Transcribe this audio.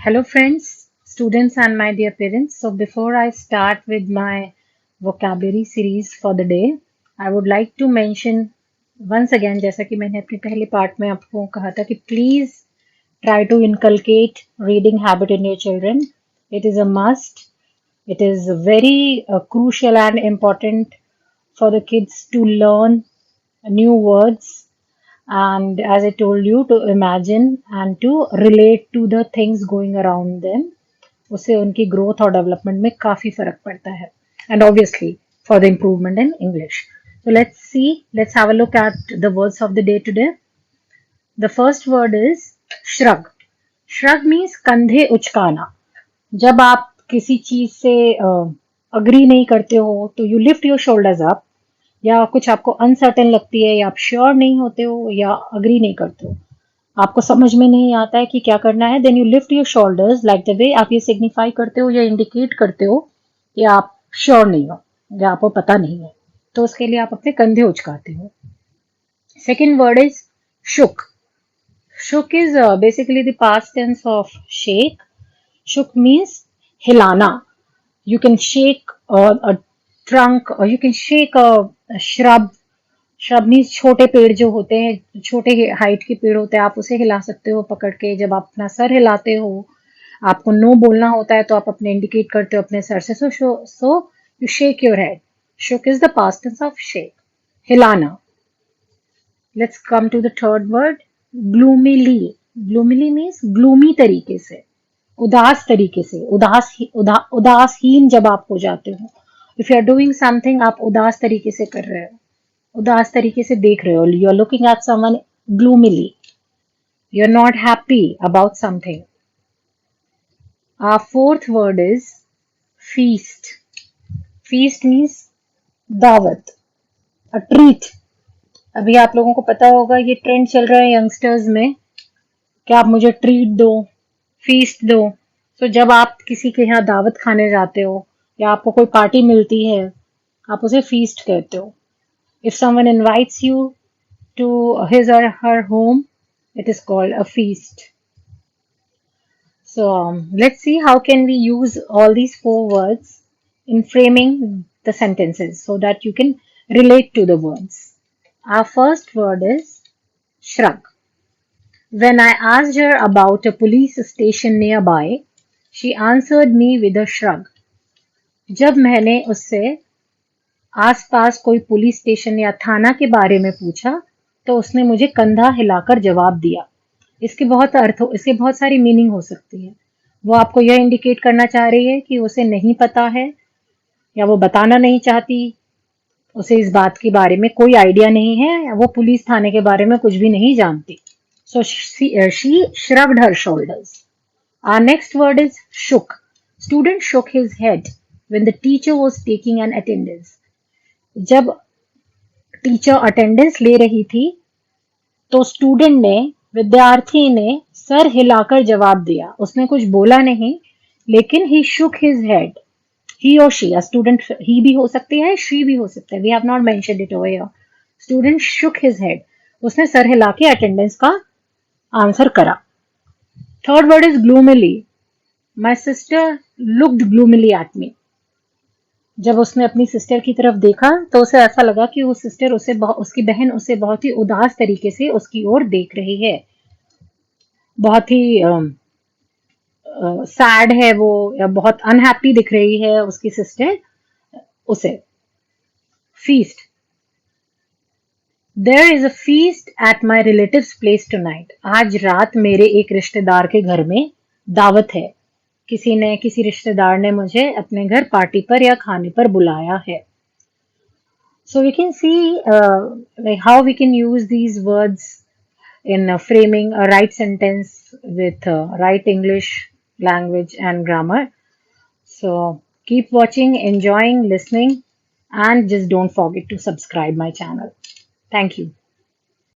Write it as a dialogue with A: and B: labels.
A: Hello, friends, students, and my dear parents. So, before I start with my vocabulary series for the day, I would like to mention once again, जैसा कि मैंने अपने पहले part में आपको कहा था कि please try to inculcate reading habit in your children. It is a must. It is very crucial and important for the kids to learn new words and as I told you to imagine and to relate to the things going around them उससे उनकी growth और development में काफी फर्क पड़ता है and obviously for the improvement in English so let's have a look at the words of the day today. The first word is shrug. Shrug means कंधे उचकाना. जब आप किसी चीज से अग्री नहीं करते हो तो you lift your shoulders up, या कुछ आपको अनसर्टेन लगती है या आप श्योर नहीं होते हो या अग्री नहीं करते हो, आपको समझ में नहीं आता है कि क्या करना है, then you lift your shoulders like the way आप ये सिग्निफाई करते हो या इंडिकेट करते हो कि आप श्योर नहीं हो या आपको पता नहीं है, तो उसके लिए आप अपने कंधे उचकाते हो. Second word is shook. Shook is basically the past tense of shake. Shook means हिलाना. You can shake a trunk or you can shake a shrub. shrub means छोटे पेड़ जो होते हैं, छोटे हाइट के पेड़ होते हैं, आप उसे हिला सकते हो पकड़ के. जब आप अपना सर हिलाते हो, आपको नो बोलना होता है तो आप अपने इंडिकेट करते हो अपने सर से. So you shake your head. Shook is the past tense of shake, हिलाना. Let's come to the third word, gloomily. Gloomily means gloomy तरीके से, उदास तरीके से, उदासहीन जब आप हो जाते हो. If you are doing something, आप उदास तरीके से कर रहे हो, उदास तरीके से देख रहे हो, you are looking at someone gloomily, you are not happy about something. Our fourth word is feast. Feast means दावत, अ ट्रीट. अभी आप लोगों को पता होगा ये ट्रेंड चल रहा है यंगस्टर्स में कि आप मुझे ट्रीट दो, फीस्ट दो. तो जब आप किसी के यहाँ दावत खाने जाते हो या आपको कोई पार्टी मिलती है, आप उसे फीस्ट कहते हो. If someone invites you to his और her home, it is called a feast. So let's see how can we use all these four words in framing the sentences so that you can relate to the words. Our first word is shrug. When I asked her about a police station nearby, she answered me with a shrug. जब मैंने उससे आसपास कोई police station या थाना के बारे में पूछा तो उसने मुझे कंधा हिलाकर जवाब दिया. इसके बहुत सारी मीनिंग हो सकती है. वो आपको यह इंडिकेट करना चाह रही है कि उसे नहीं पता है या वो बताना नहीं चाहती, उसे इस बात के बारे में कोई आइडिया नहीं है या वो पुलिस थाने के बारे में कुछ भी नहीं जानती. So she shrugged her shoulders. Our next word is shook. Student shook his head when the teacher was taking an attendance. जब टीचर अटेंडेंस ले रही थी तो स्टूडेंट ने, विद्यार्थी ने सर हिलाकर जवाब दिया. उसने कुछ बोला नहीं, लेकिन he shook his head. He or she, a student, he भी हो सकती है, she भी हो सकता है. We have not mentioned it over here. Student shook his head. उसने सर हिला के अटेंडेंस का आंसर करा. Third word is ग्लूमिली. My sister looked ग्लूमिली at me. जब उसने अपनी सिस्टर की तरफ देखा तो उसे ऐसा लगा कि वो सिस्टर उसकी बहन उसे बहुत ही उदास तरीके से उसकी ओर देख रही है, बहुत ही सैड है वो, या बहुत अनहैप्पी दिख रही है उसकी सिस्टर उसे. Feast. There is a feast at my relative's place tonight. आज रात मेरे एक रिश्तेदार के घर में दावत है. किसी रिश्तेदार ने मुझे अपने घर पार्टी पर या खाने पर बुलाया है. So we can see like how we can use these words in framing a right sentence with right English language and grammar. So keep watching, enjoying, listening, and just don't forget to subscribe my channel. Thank you.